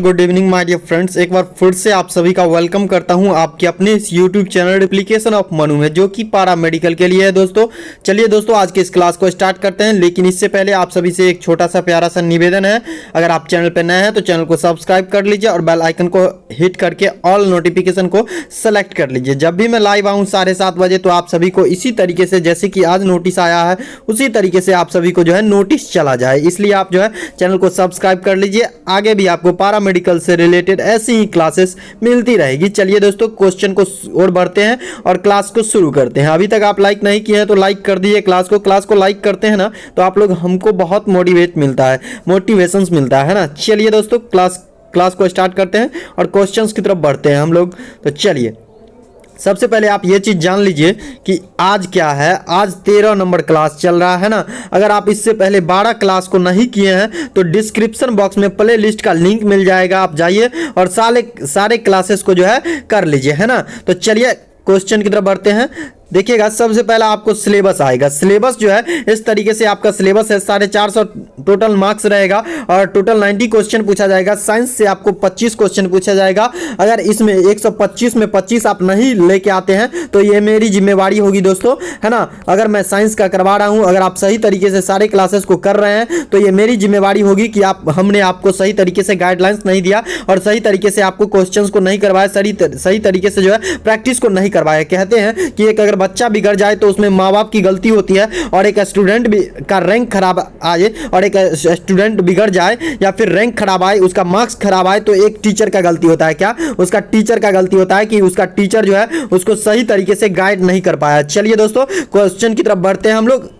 Good evening my dear friends, एक बार फिर से आप सभी का वेलकम करता हूं आपके अपने इस YouTube channel application of Manu में, जो कि पारा मेडिकल के लिए है। दोस्तों चलिए दोस्तों आज के इस क्लास को स्टार्ट करते हैं, लेकिन इससे पहले आप सभी से एक छोटा सा प्यारा सा निवेदन है। अगर आप चैनल पर नए हैं तो चैनल को सब्सक्राइब कर लीजिए और बेल आइकन को हिट करके ऑल नोटिफिकेशन को सेलेक्ट कर लीजिए। जब भी मैं लाइव आऊँ 7:30 बजे तो आप सभी को इसी तरीके से, जैसे कि आज नोटिस आया है उसी तरीके से आप सभी को जो है नोटिस चला जाए, इसलिए आप जो है चैनल को सब्सक्राइब कर लीजिए। आगे भी आपको पारा मेडिकल से रिलेटेड ऐसी ही क्लासेस मिलती रहेगी। चलिए दोस्तों क्वेश्चन को और बढ़ते हैं और क्लास को शुरू करते हैं। अभी तक आप लाइक नहीं किए हैं तो लाइक कर दीजिए क्लास को लाइक करते हैं ना तो आप लोग हमको बहुत मोटिवेशंस मिलता है ना। चलिए दोस्तों क्लास को स्टार्ट करते हैं और क्वेश्चंस की तरफ बढ़ते हैं हम लोग। तो चलिए सबसे पहले आप ये चीज़ जान लीजिए कि आज क्या है। आज 13 नंबर क्लास चल रहा है ना। अगर आप इससे पहले 12 क्लास को नहीं किए हैं तो डिस्क्रिप्शन बॉक्स में प्ले लिस्ट का लिंक मिल जाएगा, आप जाइए और सारे क्लासेस को जो है कर लीजिए, है ना। तो चलिए क्वेश्चन की तरफ बढ़ते हैं। देखिएगा सबसे पहला आपको सिलेबस आएगा। सिलेबस जो है इस तरीके से आपका सिलेबस है, 450 टोटल मार्क्स रहेगा और टोटल 90 क्वेश्चन पूछा जाएगा। साइंस से आपको 25 क्वेश्चन पूछा जाएगा। अगर इसमें 125 में 25 आप नहीं लेके आते हैं तो ये मेरी जिम्मेवारी होगी दोस्तों, है ना। अगर मैं साइंस का करवा रहा हूँ, अगर आप सही तरीके से सारे क्लासेस को कर रहे हैं तो ये मेरी जिम्मेवारी होगी कि हमने आपको सही तरीके से गाइडलाइंस नहीं दिया और सही तरीके से आपको क्वेश्चन को नहीं करवाया, सही तरीके से जो है प्रैक्टिस को नहीं करवाया। कहते हैं कि एक बच्चा बिगड़ जाए तो उसमें माँ बाप की गलती होती है, और एक स्टूडेंट का रैंक खराब आए और एक स्टूडेंट बिगड़ जाए या फिर रैंक खराब आए, उसका मार्क्स खराब आए तो एक टीचर का गलती होता है। क्या? उसका टीचर का गलती होता है कि उसका टीचर जो है उसको सही तरीके से गाइड नहीं कर पाया। चलिए दोस्तों क्वेश्चन की तरफ बढ़ते हैं हम लोग।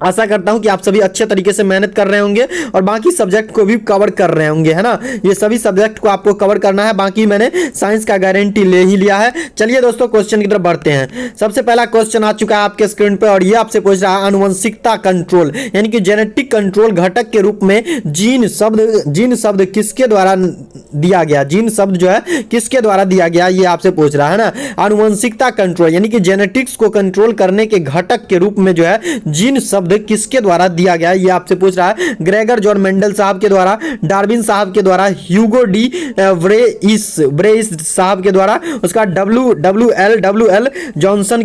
आशा करता हूं कि आप सभी अच्छे तरीके से मेहनत कर रहे होंगे और बाकी सब्जेक्ट को भी कवर कर रहे होंगे, है ना। ये सभी सब्जेक्ट को आपको कवर करना है, बाकी मैंने साइंस का गारंटी ले ही लिया है। चलिए दोस्तों क्वेश्चन की तरफ बढ़ते हैं। सबसे पहला क्वेश्चन आ चुका है आपके स्क्रीन पे और ये आपसे पूछ रहा है आनुवंशिकता कंट्रोल यानी कि जेनेटिक कंट्रोल घटक के रूप में जीन शब्द किसके द्वारा दिया गया? जीन शब्द जो है किसके द्वारा दिया गया, ये आपसे पूछ रहा है ना। आनुवंशिकता कंट्रोल यानी कि जेनेटिक्स को कंट्रोल करने के घटक के रूप में जो है जीन शब्द किसके द्वारा दिया गया, ये आपसे पूछ रहा है। ग्रेगर जॉन मेंडल साहब के द्वारा, डार्विन साहब के द्वारा, ह्यूगो डी व्रेइस साहब के द्वारा, उसका डब्ल्यू एल जॉनसन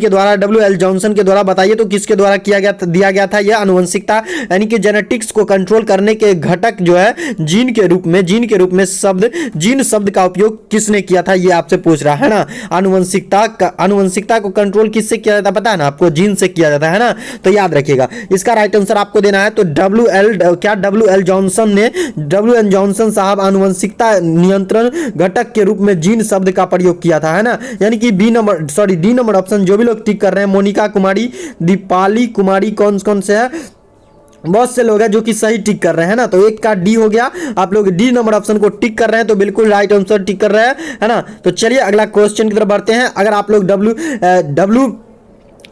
के द्वारा। बताइए तो किसके द्वारा दिया गया था यह आनुवंशिकता यानी कि जेनेटिक्स को कंट्रोल करने के घटक जो है जीन के रूप में जीन शब्द का उपयोग किसने किया था, ये आपसे पूछ रहा है ना। आनुवंशिकता को कंट्रोल किससे किया जाता है पता है ना आपको? जीन से किया जाता है ना। तो याद रखिएगा इसका राइट आंसर आपको देना है। तो डब्ल्यू एल जॉनसन साहब आनुवंशिकता नियंत्रण घटक के रूप में जीन शब्द का प्रयोग किया था, है ना। यानी कि डी नंबर ऑप्शन जो भी लोग टिक कर रहे हैं, मोनिका कुमारी, दीपाली कुमारी, कौन से है, बहुत से लोग हैं जो कि सही टिक कर रहे हैं ना। तो एक का डी हो गया, आप लोग डी नंबर ऑप्शन को टिक कर रहे हैं तो बिल्कुल राइट आंसर टिक कर रहे हैं, है ना। तो चलिए अगला क्वेश्चन की तरफ बढ़ते हैं। अगर आप लोग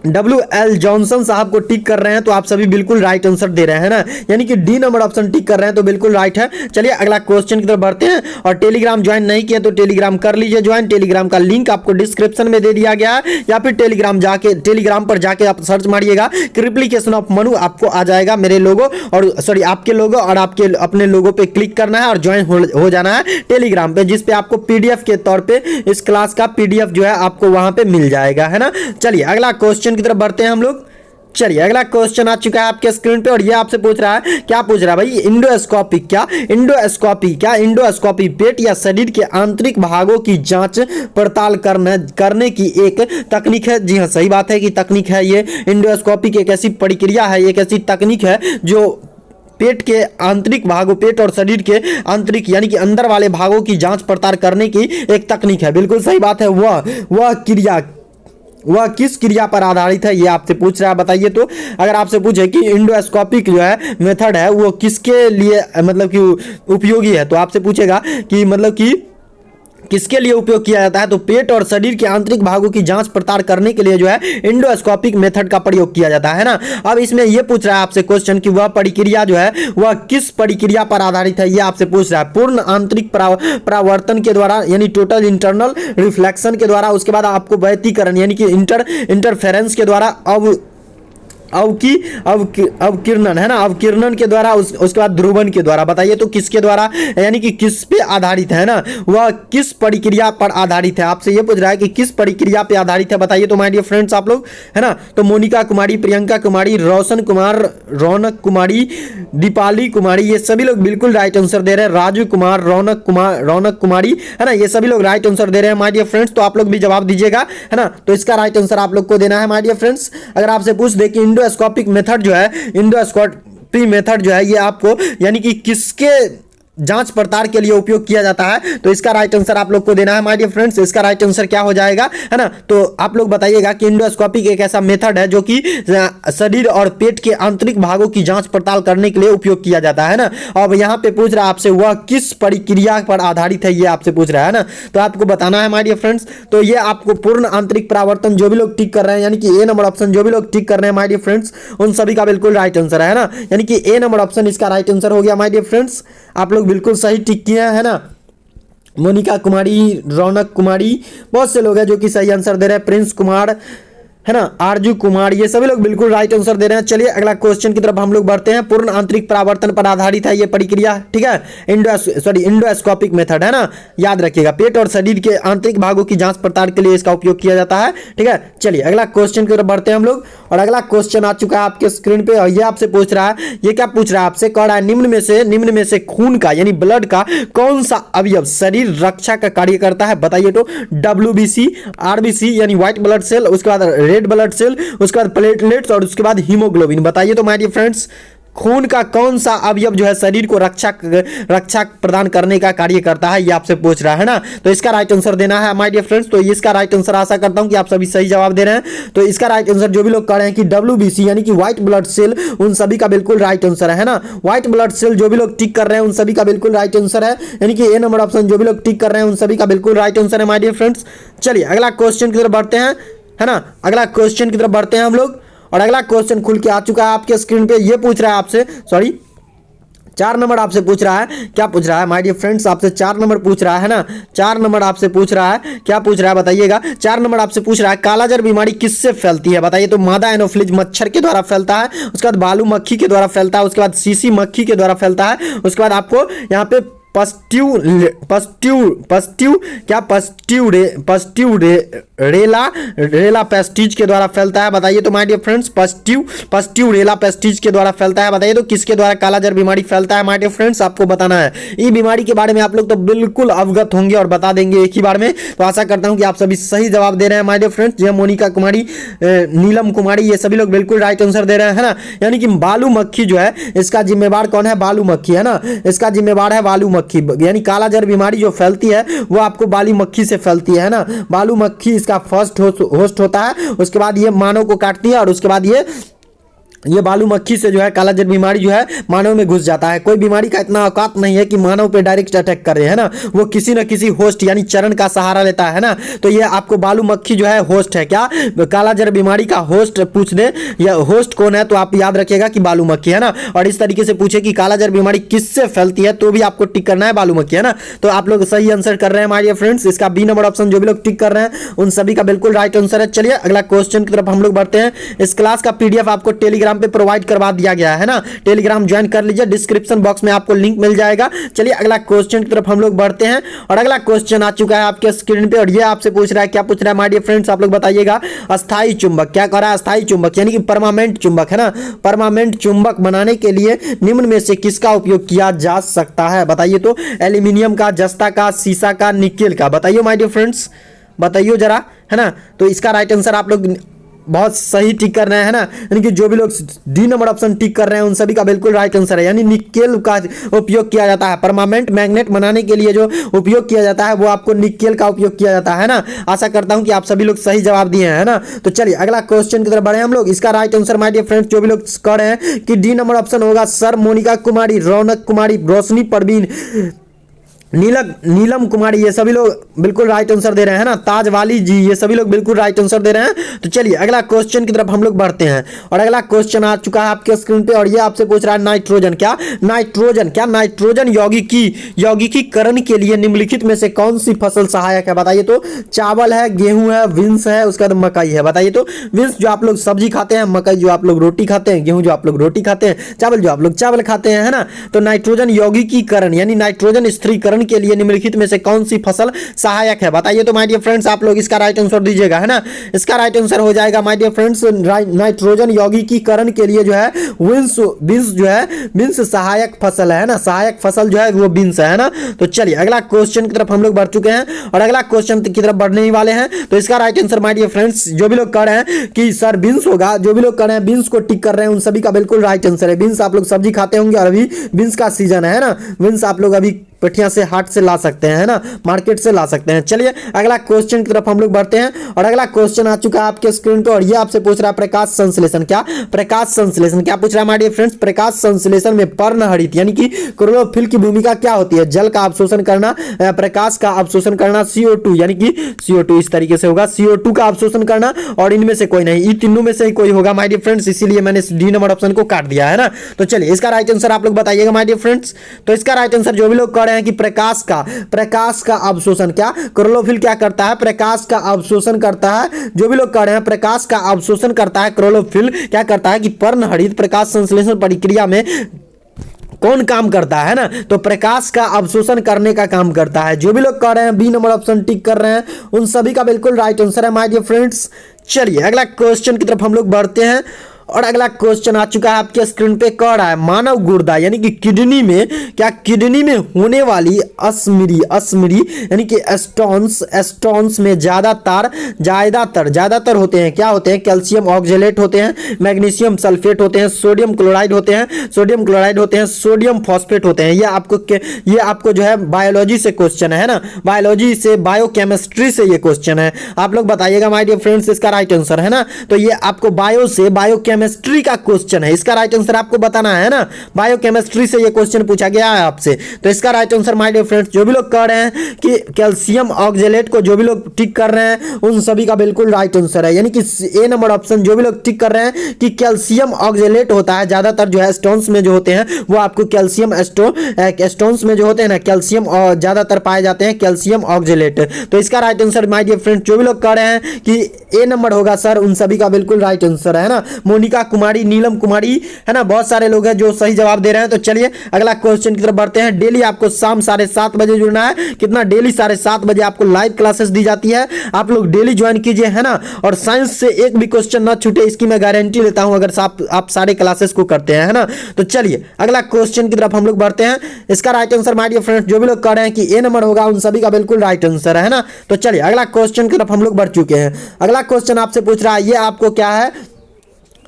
डब्ल्यू एल जॉनसन साहब को टिक कर रहे हैं तो आप सभी बिल्कुल राइट आंसर दे रहे हैं ना, यानी कि डी नंबर ऑप्शन टिक कर रहे हैं तो बिल्कुल राइट है। चलिए अगला क्वेश्चन की तरफ बढ़ते हैं। और टेलीग्राम ज्वाइन नहीं किया तो टेलीग्राम कर लीजिए ज्वाइन। टेलीग्राम का लिंक आपको डिस्क्रिप्शन में दे दिया गया है, या फिर टेलीग्राम पर जाके आप सर्च मारिएगा एप्लीकेशन ऑफ मनु, आपको आ जाएगा मेरे लोगो और आपके लोगो और आपके अपने लोगो पे क्लिक करना है और ज्वाइन हो जाना है टेलीग्राम पे, जिसपे आपको पीडीएफ के तौर पे इस क्लास का पीडीएफ जो है आपको वहां पे मिल जाएगा, है ना। चलिए अगला क्वेश्चन की तरफ बढ़ते हैं हम लोग। चलिए अगला क्वेश्चन आ चुका है आपके स्क्रीन पे और ये आपसे पूछ रहा है, क्या पूछ रहा है भाई? इंडोस्कोपी पेट या शरीर के आंतरिक भागों की जांच पड़ताल करने की एक तकनीक है। जी हाँ, सही बात है कि तकनीक है ये। इंडोस्कोपी की एक ऐसी प्रक्रिया है, एक ऐसी तकनीक है जो पेट के आंतरिक भागों, पेट और शरीर के आंतरिक यानी कि अंदर वाले भागों की जांच पड़ताल करने की एक तकनीक है। बिल्कुल सही बात है। वह किस क्रिया पर आधारित है, ये आपसे पूछ रहा है। बताइए तो अगर आपसे पूछे कि इंडोस्कोपिक जो है मेथड है वो किसके लिए मतलब कि उपयोगी है, तो आपसे पूछेगा कि मतलब कि किसके लिए उपयोग किया जाता है, तो पेट और शरीर के आंतरिक भागों की जांच पड़ताल करने के लिए जो है इंडोस्कोपिक मेथड का प्रयोग किया जाता है ना। अब इसमें यह पूछ रहा है आपसे क्वेश्चन कि वह प्रक्रिया जो है वह किस प्रक्रिया पर आधारित है, यह आपसे पूछ रहा है। पूर्ण आंतरिक परावर्तन के द्वारा यानी टोटल इंटरनल रिफ्लेक्शन के द्वारा, उसके बाद आपको व्यतिकरण यानी कि इंटरफेरेंस के द्वारा, अब अवकिरणन है ना, अवकिरणन के द्वारा, उसके बाद ध्रुवन के द्वारा। बताइए तो किसके द्वारा, यानी कि किस पे आधारित है ना, वह किस प्रक्रिया पर आधारित है। आपसे ये पूछ रहा है कि किस प्रक्रिया पे आधारित है। बताइए तो माय डियर फ्रेंड्स आप लोग, है ना। तो मोनिका कुमारी, प्रियंका कुमारी, रोशन कुमार, रौनक कुमारी, दीपाली कुमारी, ये सभी लोग बिल्कुल राइट आंसर दे रहे हैं। राजू कुमार, रौनक कुमारी, है ना, ये सभी लोग राइट आंसर दे रहे हैं माय डियर फ्रेंड्स। तो आप लोग भी जवाब दीजिएगा, है ना। तो इसका राइट आंसर आप लोग को देना है माय डियर फ्रेंड्स। अगर आपसे पूछ दे कि इंडोस्कोपिक मेथड जो है, इंडोस्कोपी मेथड जो है, ये आपको यानी कि किसके जांच पड़ताल के लिए उपयोग किया जाता है, तो इसका राइट आंसर आप लोग को देना है माय डियर फ्रेंड्स। इसका राइट आंसर क्या हो जाएगा, है ना। तो आप लोग बताइएगा कि इंडोस्कोपिक एक ऐसा मेथड है जो कि शरीर और पेट के आंतरिक भागों की जांच पड़ताल करने के लिए उपयोग किया जाता है ना। अब यहाँ पे पूछ रहा है आपसे वह किस प्रक्रिया पर आधारित है, ये आपसे पूछ रहा है ना। तो आपको बताना है माय डियर फ्रेंड्स। तो ये आपको पूर्ण आंतरिक परावर्तन, जो भी लोग टिक कर रहे हैं, यानी कि ए नंबर ऑप्शन जो भी लोग टिक कर रहे हैं माय डियर फ्रेंड्स, उन सभी का बिल्कुल राइट आंसर है ना। यानी कि ए नंबर ऑप्शन इसका राइट आंसर हो गया माय डियर फ्रेंड्स। आप लोग बिल्कुल सही टिक किया है ना। मोनिका कुमारी, रौनक कुमारी, बहुत से लोग हैं जो कि सही आंसर दे रहे हैं। प्रिंस कुमार, है ना, आरजू कुमार, ये सभी लोग बिल्कुल राइट आंसर दे रहे हैं। चलिए अगला क्वेश्चन की तरफ हम लोग बढ़ते हैं। पूर्ण आंतरिक परावर्तन पर आधारित है ये प्रक्रिया, ठीक है। इंडोस्कोपिक मेथड, है ना, याद रखिएगा। पेट और शरीर के आंतरिक भागों की जांच पड़ताल के लिए इसका उपयोग किया जाता है, ठीक है। चलिए अगला क्वेश्चन की तरफ बढ़ते हैं हम लोग। और अगला क्वेश्चन आ चुका है आपके स्क्रीन पे, और ये आपसे पूछ रहा है, ये क्या पूछ रहा है आपसे, कह रहा है निम्न में से खून का यानी ब्लड का कौन सा अवयव शरीर रक्षा का कार्य करता है। बताइए तो WBC, RBC यानी व्हाइट ब्लड सेल, उसके बाद रेड ब्लड सेल, उसके बाद प्लेटलेट्स और उसके बाद हीमोग्लोबिन। बताइए तो माय डियर फ्रेंड्स, खून का कौन सा अवयव जो है शरीर को रक्षा प्रदान करने का कार्य करता है, ये आपसे पूछ रहा है ना। तो इसका राइट आंसर देना है माय डियर फ्रेंड्स। तो इसका राइट आंसर आशा करता हूं कि आप सभी सही जवाब दे रहे हैं। तो इसका राइट आंसर जो भी लोग कर रहे हैं कि WBC यानी कि व्हाइट ब्लड सेल, उन सभी का बिल्कुल राइट आंसर है ना। व्हाइट ब्लड सेल जो भी लोग टिक कर रहे हैं उन सभी का बिल्कुल राइट आंसर है, यानी कि ए नंबर ऑप्शन जो भी लोग टिक कर रहे हैं उन सभी का बिल्कुल राइट आंसर है माय डियर फ्रेंड्स। चलिए अगला क्वेश्चन की तरफ बढ़ते हैं, है ना। अगला क्वेश्चन की तरफ बढ़ते हैं हम लोग। और अगला क्वेश्चन खुल के आ चुका है आपके स्क्रीन पे। ये पूछ रहा है आपसे, सॉरी 4 नंबर आपसे पूछ रहा है। क्या पूछ रहा है माय डियर फ्रेंड्स, आपसे 4 नंबर पूछ रहा है ना। 4 नंबर आपसे पूछ रहा है, क्या पूछ रहा है बताइएगा। 4 नंबर आपसे पूछ रहा है कालाजार बीमारी किससे फैलती है। बताइए तो मादा एनोफिलीज मच्छर के द्वारा फैलता है, उसके बाद बालू मक्खी के द्वारा फैलता है, उसके बाद सीसी मक्खी के द्वारा फैलता है, उसके बाद आपको यहाँ पे रेला पेस्टिज के द्वारा फैलता है। बताइए तो माय डियर फ्रेंड्स, पस्ट्यू रेला पेस्टिज के द्वारा फैलता है। बताइए तो किसके द्वारा कालाजार बीमारी फैलता है माय डियर फ्रेंड्स, आपको बताना है। ये बीमारी के बारे में आप लोग तो बिल्कुल अवगत होंगे और बता देंगे एक ही बार में। तो आशा करता हूं कि आप सभी सही जवाब दे रहे हैं माय डियर फ्रेंड्स। ये मोनिका कुमारी, नीलम कुमारी, ये सभी लोग बिल्कुल राइट आंसर दे रहे हैं, है ना। यानी कि बालू मक्खी जो है, इसका जिम्मेवार कौन है, बालू मक्खी, है ना। इसका जिम्मेवार है बालू मक्खी, यानी कालाजार बीमारी जो फैलती है वो आपको बालू मक्खी से फैलती है ना। बालू मक्खी इसका फर्स्ट होस्ट होता है, उसके बाद ये मानव को काटती है और उसके बाद ये बालू मक्खी से जो है कालाजार बीमारी जो है मानव में घुस जाता है। कोई बीमारी का इतना औकात नहीं है कि मानव पे डायरेक्ट अटैक करे, है ना। वो किसी न किसी होस्ट यानी चरण का सहारा लेता है ना। तो ये आपको बालू मक्खी जो है होस्ट है। क्या कालाजार बीमारी का होस्ट पूछ दे, या होस्ट कौन है, तो आप याद रखिएगा कि बालू मक्खी, है ना। और इस तरीके से पूछे कि कालाजार बीमारी किससे फैलती है, तो भी आपको टिक करना है बालू मक्खी, है ना। तो आप लोग सही आंसर कर रहे हैं माय डियर फ्रेंड्स। इसका बी नंबर ऑप्शन जो भी लोग टिक कर रहे हैं उन सभी का बिल्कुल राइट आंसर है। चलिए अगला क्वेश्चन की तरफ हम लोग बढ़ते हैं। इस क्लास का PDF आपको टेलीग्राम पे प्रोवाइड करवा दिया गया है ना। टेलीग्राम ज्वाइन कर लीजिए, डिस्क्रिप्शन बॉक्स में आपको लिंक मिल जाएगा। चलिए अगला क्वेश्चन की तरफ हम लोग बढ़ते हैं। और अगला क्वेश्चन आ चुका है आपके स्क्रीन पे, और ये आपसे पूछ रहा है, क्या पूछ रहा है माय डियर फ्रेंड्स, आप लोग बताइएगा। अस्थाई चुंबक, क्या कह रहा है, अस्थाई चुंबक यानी कि परमानेंट चुंबक, है ना। परमानेंट चुंबक बनाने के लिए निम्न में से किसका उपयोग किया जा सकता है। बताइए तो एल्यूमिनियम का, जस्ता का, शीशा का, निकेल का। बताइए माय डियर फ्रेंड्स, बताइए जरा, है ना। तो इसका राइट आंसर आप लोग बहुत सही टिक कर रहे हैं, ना। यानी कि जो भी लोग डी नंबर ऑप्शन टिक कर रहे हैं उन सभी का बिल्कुल राइट आंसर है। यानी निकेल का उपयोग किया जाता है, परमानेंट मैग्नेट बनाने के लिए जो उपयोग किया जाता है वो आपको निकेल का उपयोग किया जाता है ना। आशा करता हूं कि आप सभी लोग सही जवाब दिए हैं, ना। तो चलिए अगला क्वेश्चन की तरफ बढ़े हम लोग। इसका right answer my dear friends जो भी लोग कर रहे हैं कि डी नंबर ऑप्शन होगा सर मोनिका कुमारी, रौनक कुमारी, रोशनी परवीन, नीलम कुमारी, ये सभी लोग बिल्कुल राइट आंसर दे रहे हैं ना। ताज वाली जी, ये सभी लोग बिल्कुल राइट आंसर दे रहे हैं। तो चलिए अगला क्वेश्चन की तरफ हम लोग बढ़ते हैं और अगला क्वेश्चन आ चुका है आपके स्क्रीन पे और ये आपसे पूछ रहा है नाइट्रोजन नाइट्रोजन यौगिकीकरण के लिए निम्नलिखित में से कौन सी फसल सहायक है? बताइए तो। चावल है, गेहूं है, बीन्स है, उसके बाद मकई है। बताइए तो। बीन्स जो आप लोग सब्जी खाते हैं, मकई जो आप लोग रोटी खाते हैं, गेहूं जो आप लोग रोटी खाते हैं, चावल जो आप लोग चावल खाते हैं, है ना। तो नाइट्रोजन यौगिकीकरण यानी नाइट्रोजन स्थिरीकरण के लिए निम्नलिखित में से कौन सी फसल सहायक है? बताइए तो माय डियर फ्रेंड्स, आप लोग इसका राइट आंसर दीजिएगा, है ना। इसका राइट आंसर हो जाएगा माय डियर फ्रेंड्स, नाइट्रोजन यौगिकीकरण के लिए जो है बीन्स जो है बीन्स सहायक फसल है ना। सहायक फसल जो है वो बीन्स है ना। तो चलिए अगला क्वेश्चन की तरफ हम लोग बढ़ चुके हैं और अगला क्वेश्चन की तरफ बढ़ने ही वाले हैं। तो इसका right answer my dear friends, जो भी लोग कर रहे हैं कि सर बीन्स होगा, जो भी लोग कर रहे हैं बीन्स को टिक कर रहे हैं, उन सभी का बिल्कुल राइट आंसर है। बीन्स आप लोग सब्जी खाते होंगे और अभी बीन्स का सीजन है ना। बीन्स आप लोग अभी पेठिया से हाट से ला सकते हैं, है ना, मार्केट से ला सकते हैं। चलिए अगला क्वेश्चन की तरफ हम लोग बढ़ते हैं और अगला क्वेश्चन आ चुका है आपके स्क्रीन पे और ये आपसे पूछ रहा है प्रकाश संश्लेषण क्या पूछ रहा है माय डियर फ्रेंड्स। प्रकाश संश्लेषण में पर्णहरित यानी कि क्लोरोफिल की भूमिका क्या होती है? जल का अवशोषण करना, प्रकाश का अवशोषण करना, CO2 यानी कि CO2 इस तरीके से होगा, CO2 का अवशोषण करना और इनमें से कोई नहीं, इन तीनों में से ही कोई होगा माय डियर फ्रेंड्स, इसीलिए मैंने डी नंबर ऑप्शन को काट दिया, है ना। तो चलिए इसका राइट आंसर आप लोग बताइएगा माय डियर फ्रेंड्स। तो इसका राइट आंसर जो भी लोग कर रहे हैं कि प्रकाश का अवशोषण क्या क्लोरोफिल क्या करता है? प्रकाश का अवशोषण करता है। जो भी लोग कर रहे हैं प्रकाश का अवशोषण करता है, क्लोरोफिल क्या करता है कि पर्णहरित प्रकाश संश्लेषण प्रक्रिया में कौन काम करता है ना। तो प्रकाश का अवशोषण करने का काम करता है। जो भी लोग कर रहे हैं बी नंबर ऑप्शन टिक कर रहे हैं, उन सभी का बिल्कुल राइट आंसर है माय डियर फ्रेंड्स। चलिए अगला क्वेश्चन की तरफ हम लोग बढ़ते हैं और अगला क्वेश्चन आ चुका है आपके स्क्रीन पे, कह रहा है मानव गुर्दा यानी कि किडनी में होने वाली अस्मिरी यानी कि स्टोन्स में ज्यादातर होते हैं, क्या होते हैं? कैल्शियम ऑक्जेलेट होते हैं, मैग्नीशियम सल्फेट होते हैं, सोडियम क्लोराइड होते हैं, सोडियम फॉस्फेट होते हैं। ये आपको जो है बायोलॉजी से क्वेश्चन है ना, बायोलॉजी से बायोकेमिस्ट्री से ये क्वेश्चन है। आप लोग बताइएगा माय डियर फ्रेंड्स इसका राइट आंसर, है ना। तो ये आपको बायोकेमिस्ट्री का क्वेश्चन है, इसका राइट आंसर आपको बताना है ना। बायोकेमिस्ट्री से ये क्वेश्चन पूछा गया है आपसे। तो इसका right answer my dear friends, जो भी लोग कह रहे हैं कि कैल्शियम ऑक्जेलेट को जो भी लोग टिक कर रहे हैं, उन सभी का बिल्कुल राइट आंसर है, यानी कि ए नंबर ऑप्शन जो भी लोग टिक कर रहे हैं कि कैल्शियम ऑक्जेलेट होता है। ज्यादातर जो है स्टोन्स में जो होते हैं वो आपको कैल्शियम स्टोन्स में जो होते हैं ना, कैल्शियम ज्यादातर पाए जाते हैं, कैल्शियम ऑक्जेलेट। तो इसका right answer my dear friends, जो भी लोग कह रहे हैं कि ए नंबर होगा सर, उन सभी का बिल्कुल राइट आंसर है ना। मोनिका कुमारी, नीलम कुमारी, है ना, बहुत सारे लोग हैं जो सही जवाब दे रहे हैं। तो चलिए अगला क्वेश्चन की तरफ बढ़ते हैं। डेली आपको शाम 7:30 बजे जुड़ना है। कितना? डेली 7:30 बजे आपको लाइव क्लासेस दी जाती है, आप लोग डेली ज्वाइन कीजिए, है ना। और साइंस से एक भी क्वेश्चन ना छूटे, इसकी मैं गारंटी लेता हूं अगर आप सारे क्लासेस को करते हैं, है ना। तो चलिए अगला क्वेश्चन की तरफ हम लोग बढ़ते हैं। इसका right answer my dear friends, जो भी लोग कह रहे हैं कि ए नंबर होगा, उन सभी का बिल्कुल राइट आंसर है ना। तो चलिए अगला क्वेश्चन की तरफ हम लोग बढ़ चुके हैं। अगला क्वेश्चन आपसे पूछ रहा है, ये आपको क्या है?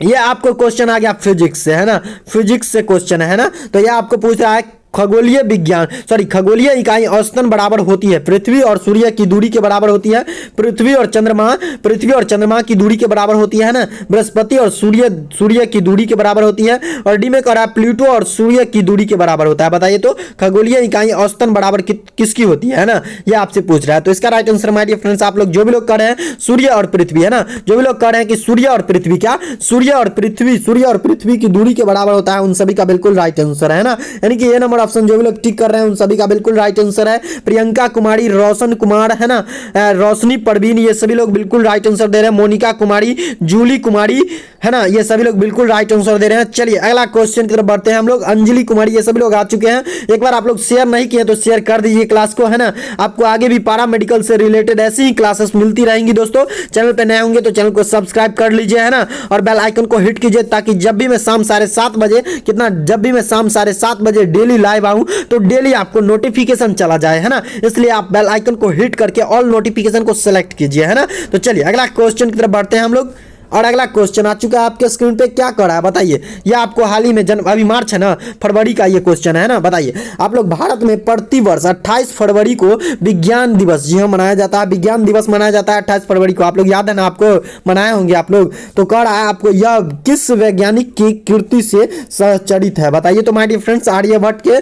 ये आपको क्वेश्चन आ गया फिजिक्स से, है ना, फिजिक्स से क्वेश्चन है ना। तो ये आपको पूछ रहा है खगोलीय इकाई औसतन बराबर होती है पृथ्वी और सूर्य की दूरी के बराबर होती है। पृथ्वी और चंद्रमा की दूरी के बराबर होती है ना। बृहस्पति और सूर्य की दूरी के बराबर होती है। और डी में कह रहा है प्लूटो और सूर्य की दूरी के बराबर होता है। बताइए तो खगोलीय इकाई औसतन बराबर किसकी होती है ना, ये आपसे पूछ रहा है। तो इसका right answer my dear friends, आप लोग जो भी लोग कह रहे हैं सूर्य और पृथ्वी, है ना, जो भी लोग कह रहे हैं कि सूर्य और पृथ्वी सूर्य और पृथ्वी की दूरी के बराबर होता है, उन सभी का बिल्कुल राइट आंसर है ना। यानी कि ये नंबर ऑप्शन जो भी लोग टिक कर रहे हैं, उन सभी का बिल्कुल राइट आंसर है। प्रियंका कुमारी, रोशन कुमार, है ना, रोशनी परवीन, ये सभी लोग बिल्कुल राइट आंसर दे रहे हैं। मोनिका कुमारी, जूली कुमारी, है ना, ये सभी लोग बिल्कुल राइट आंसर दे रहे हैं। चलिए अगला क्वेश्चन की तरफ बढ़ते हैं हम लोग। अंजलि कुमारी, ये सभी लोग आ चुके हैं। एक बार आप लोग शेयर नहीं किए तो शेयर कर दीजिए क्लास को, है ना। आपको आगे भी पारा मेडिकल से रिलेटेड ऐसी ही क्लासेस मिलती रहेंगी दोस्तों। चैनल पे नए होंगे तो चैनल को सब्सक्राइब कर लीजिए, है ना, और बेल आइकन को हिट कीजिए ताकि जब भी मैं शाम 7:30 बजे डेली लाइव आऊं तो डेली आपको नोटिफिकेशन चला जाए, है ना। इसलिए आप बेल आइकन को हिट करके ऑल नोटिफिकेशन को सिलेक्ट कीजिए, है ना। तो चलिए अगला क्वेश्चन की तरफ बढ़ते हैं हम लोग। और अगला क्वेश्चन आ चुका है आपके स्क्रीन पे, क्या कर रहा है बताइए। ये आपको हाल ही में अभी मार्च है ना, फरवरी का ये क्वेश्चन है ना। बताइए आप लोग, भारत में प्रतिवर्ष 28 फरवरी को विज्ञान दिवस जी हाँ मनाया जाता है। विज्ञान दिवस मनाया जाता है 28 फरवरी को, आप लोग याद है ना, आपको मनाए होंगे आप लोग। तो कह रहा है आपको यह किस वैज्ञानिक की कृति से संचरित है? बताइए तो माय डियर फ्रेंड्स। आर्यभट्ट के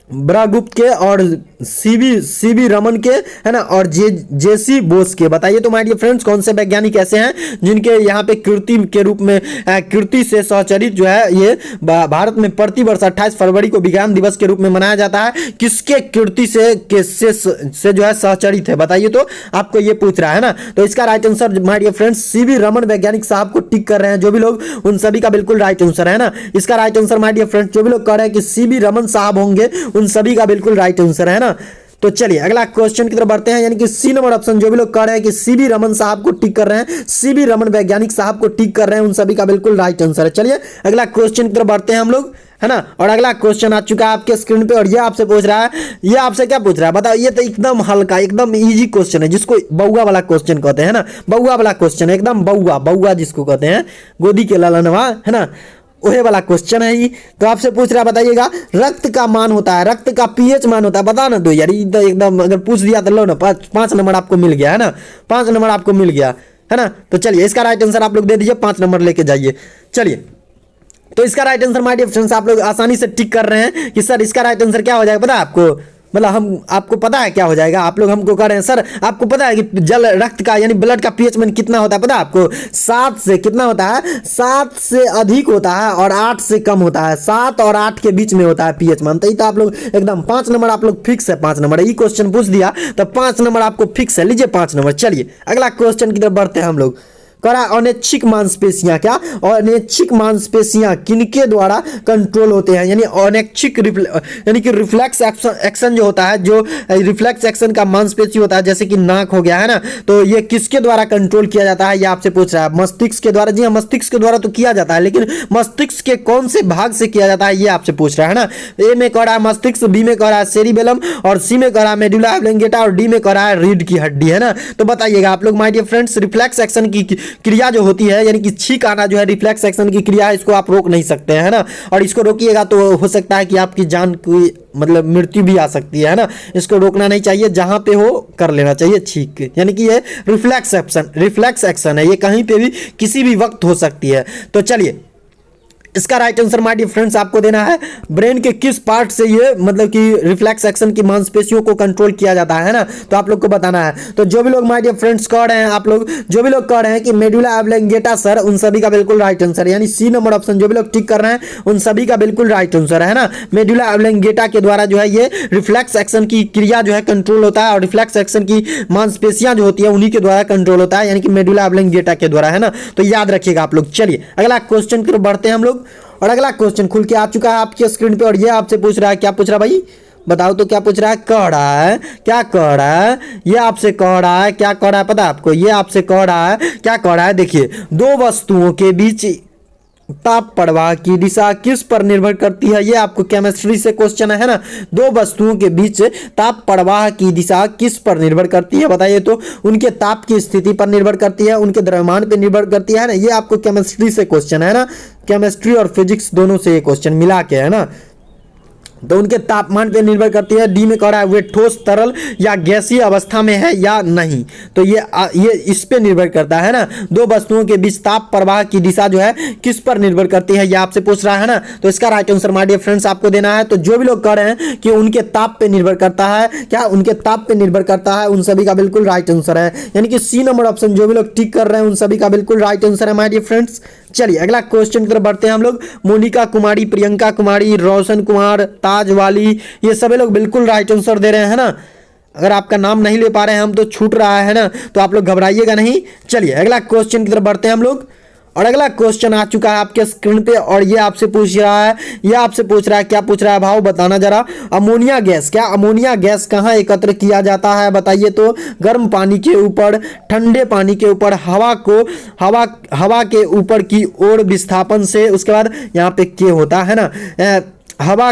ब्रह्मगुप्त के और सीवी रमन के, है ना, और जेसी बोस के। बताइए तो माय डियर फ्रेंड्स कौन से वैज्ञानिक ऐसे हैं जिनके यहाँ पे कीर्ति के रूप में कीर्ति से सहचरित जो है ये भारत में प्रति वर्ष 28 फरवरी को विज्ञान दिवस के रूप में मनाया जाता है। किसके कीर्ति से जो है सहचरित है, बताइए तो, आपको ये पूछ रहा है ना। तो इसका right answer my dear friends CV Raman वैज्ञानिक साहब को टिक कर रहे हैं जो भी लोग, उन सभी का बिल्कुल राइट आंसर है ना। इसका right answer my dear friends जो भी लोग कह रहे हैं कि सीवी रमन साहब होंगे, उन सभी का बिल्कुल राइट आंसर है ना। तो चलिए अगला क्वेश्चन की तरफ बढ़ते हैं, यानी कि सी नंबर ऑप्शन जो भी लोग कह रहे हैं कि सीवी रमन साहब को टिक कर रहे हैं, सीवी रमन वैज्ञानिक साहब को टिक कर रहे हैं, उन सभी का बिल्कुल राइट आंसर है। चलिए अगला क्वेश्चन की तरफ बढ़ते हैं हम लोग, है ना। और अगला क्वेश्चन आ चुका है आपके स्क्रीन पे और ये आपसे पूछ रहा है, ये आपसे क्या पूछ रहा है बताओ। ये तो एकदम हल्का, एकदम इजी क्वेश्चन है, जिसको बउआ वाला क्वेश्चन कहते हैं ना, बउआ वाला क्वेश्चन है, एकदम बउआ जिसको कहते हैं, गोदी के ललनवा, है ना, वही वाला क्वेश्चन है ही। तो आपसे पूछ रहा है, बताइएगा रक्त का मान होता है, रक्त का पीएच मान होता है, बता ना दो यार, एकदम अगर पूछ दिया तो लो ना, 5 नंबर आपको मिल गया, है ना, 5 नंबर आपको मिल गया, है ना। तो चलिए इसका राइट आंसर आप लोग दे दीजिए, 5 नंबर लेके जाइए। चलिए तो इसका right answer my dear friends आप लोग आसानी से टिक कर रहे हैं कि सर इसका राइट आंसर क्या हो जाएगा, पता है आपको, मतलब हम आपको पता है क्या हो जाएगा। आप लोग हमको कह रहे हैं सर आपको पता है कि जल रक्त का यानी ब्लड का पीएच मान कितना होता है, पता है आपको, 7 से कितना होता है, 7 से अधिक होता है और 8 से कम होता है, 7 और 8 के बीच में होता है पीएच मान। तो आप लोग एकदम 5 नंबर आप लोग फिक्स है, 5 नंबर ये क्वेश्चन पूछ दिया तो 5 नंबर आपको फिक्स है, लीजिए 5 नंबर। चलिए अगला क्वेश्चन की तरफ बढ़ते हैं हम लोग। करा अनैच्छिक मांसपेशियां, क्या अनैच्छिक मांसपेशियां किनके द्वारा कंट्रोल होते हैं, यानी अनैच्छिक यानी कि रिफ्लेक्स एक्शन जो होता है, जो रिफ्लेक्स एक्शन का मांसपेशी होता है जैसे कि नाक हो गया, है ना, तो ये किसके द्वारा कंट्रोल किया जाता है, ये आपसे पूछ रहा है। मस्तिष्क के द्वारा, जी हाँ मस्तिष्क के द्वारा तो किया जाता है, लेकिन मस्तिष्क के कौन से भाग से किया जाता है ये आपसे पूछ रहा है ना। ए में कह रहा है मस्तिष्क, बी में कह रहा है सेरिबेलम और सी में कह रहा है मेडुला ऑब्लिंगेटा और डी में कह रहा है रीढ़ की हड्डी, है ना। तो बताइएगा आप लोग my dear friends, reflex action की क्रिया जो होती है, यानी कि छींक आना जो है रिफ्लेक्स एक्शन की क्रिया है, इसको आप रोक नहीं सकते हैं, है ना। और इसको रोकिएगा तो हो सकता है कि आपकी जान की मतलब मृत्यु भी आ सकती है ना। इसको रोकना नहीं चाहिए, जहां पे हो कर लेना चाहिए छींक, यानी कि ये रिफ्लेक्स एक्शन है, ये कहीं पे भी किसी भी वक्त हो सकती है। तो चलिए इसका right answer my dear friends आपको देना है, ब्रेन के किस पार्ट से ये मतलब कि रिफ्लेक्स एक्शन की मांसपेशियों को कंट्रोल किया जाता है ना, तो आप लोग को बताना है। तो जो भी लोग माय डियर फ्रेंड्स कह रहे हैं, आप लोग जो भी लोग कह रहे हैं कि मेडुला ऑब्लिंगेटा सर, उन सभी का बिल्कुल राइट आंसर, यानी सी नंबर ऑप्शन जो भी लोग टिक कर रहे हैं उन सभी का बिल्कुल राइट आंसर है ना। मेडुला ऑब्लिंगेटा के द्वारा जो है ये रिफ्लेक्स एक्शन की क्रिया जो है कंट्रोल होता है और रिफ्लेक्स एक्शन की मांसपेशियां जो होती है उन्हीं के द्वारा कंट्रोल होता है, यानी कि मेडुला ऑब्लिंगेटा के द्वारा, है ना। तो याद रखिएगा आप लोग। चलिए अगला क्वेश्चन की तरफ बढ़ते हैं हम लोग और अगला क्वेश्चन खुल के आ चुका है आपके स्क्रीन पे और ये आपसे पूछ रहा है, क्या पूछ रहा है भाई बताओ तो, क्या पूछ रहा है, कह रहा है, क्या कह रहा है, ये आपसे कह रहा है, क्या कह रहा है पता है आपको, ये आपसे कह रहा है, क्या कह रहा है, देखिए दो वस्तुओं के बीच ताप प्रवाह की दिशा किस पर निर्भर करती है, ये आपको केमिस्ट्री से क्वेश्चन है ना। दो वस्तुओं के बीच ताप प्रवाह की दिशा किस पर निर्भर करती है, बताइए तो, उनके ताप की स्थिति पर निर्भर करती है, उनके द्रव्यमान पर निर्भर करती है ना। ये आपको केमिस्ट्री से क्वेश्चन है ना, केमिस्ट्री और फिजिक्स दोनों से ये क्वेश्चन मिला के, है ना। तो उनके तापमान पर निर्भर करती है। डी में कह रहा है वे ठोस तरल या गैसीय अवस्था में है या नहीं, तो ये इस पे निर्भर करता है ना। दो वस्तुओं के बीच ताप प्रवाह की दिशा जो है किस पर निर्भर करती है, ये आपसे पूछ रहा है ना। तो इसका right answer my dear friends आपको देना है। तो जो भी लोग कह रहे हैं कि उनके ताप पे निर्भर करता है, क्या उनके ताप पे निर्भर करता है, उन सभी का बिल्कुल राइट आंसर है, यानी कि सी नंबर ऑप्शन जो भी लोग टिक कर रहे हैं उन सभी का बिल्कुल राइट आंसर है माय डियर फ्रेंड्स। चलिए अगला क्वेश्चन की तरफ बढ़ते हैं हम लोग। मोनिका कुमारी, प्रियंका कुमारी, रोशन कुमार, ताज वाली, ये सभी लोग बिल्कुल राइट आंसर दे रहे हैं ना। अगर आपका नाम नहीं ले पा रहे हैं हम तो छूट रहा है ना, तो आप लोग घबराइएगा नहीं। चलिए अगला क्वेश्चन की तरफ बढ़ते हैं हम लोग और अगला क्वेश्चन आ चुका है आपके स्क्रीन पे और ये आपसे पूछ रहा है, ये आपसे पूछ रहा है, क्या पूछ रहा है भाव बताना जरा। अमोनिया गैस, क्या अमोनिया गैस कहाँ एकत्र किया जाता है, बताइए तो। गर्म पानी के ऊपर, ठंडे पानी के ऊपर, हवा के ऊपर की ओर विस्थापन से, उसके बाद यहाँ पे के होता है ना, हवा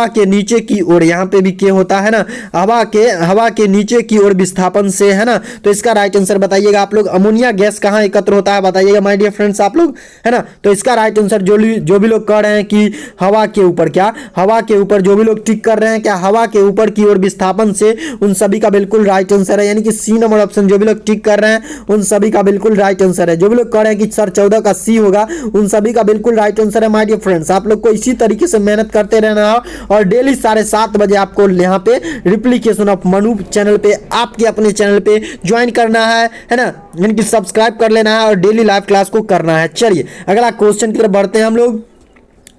के नीचे की ओर, यहाँ पे भी के होता है ना, हवा के नीचे की ओर विस्थापन से, है ना। तो इसका राइट आंसर बताइएगा आप लोग। अमोनिया गैस कहाँ एकत्र होता है बताइएगा माय डियर फ्रेंड्स आप लोग, है ना। तो इसका राइट आंसर जो भी लोग कह रहे हैं कि हवा के ऊपर, क्या हवा के ऊपर, जो भी लोग टिक कर रहे हैं क्या हवा के ऊपर की ओर विस्थापन से, उन सभी का बिल्कुल राइट आंसर है, यानी कि सी नंबर ऑप्शन जो भी लोग टिक कर रहे हैं उन सभी का बिल्कुल राइट आंसर है। जो भी लोग कह रहे हैं कि सर 14 का सी होगा, उन सभी का बिल्कुल राइट आंसर है माय डियर फ्रेंड्स। आप लोग को इसी तरीके से मेहनत मेहनत करते रहना है और डेली 7:30 बजे आपको यहाँ पे रिप्लिकेशन ऑफ मनु चैनल पे आपके अपने चैनल पे ज्वाइन करना है ना, यानी कि सब्सक्राइब कर लेना है और डेली लाइव क्लास को करना है। चलिए अगला क्वेश्चन की तरफ बढ़ते हैं हम लोग।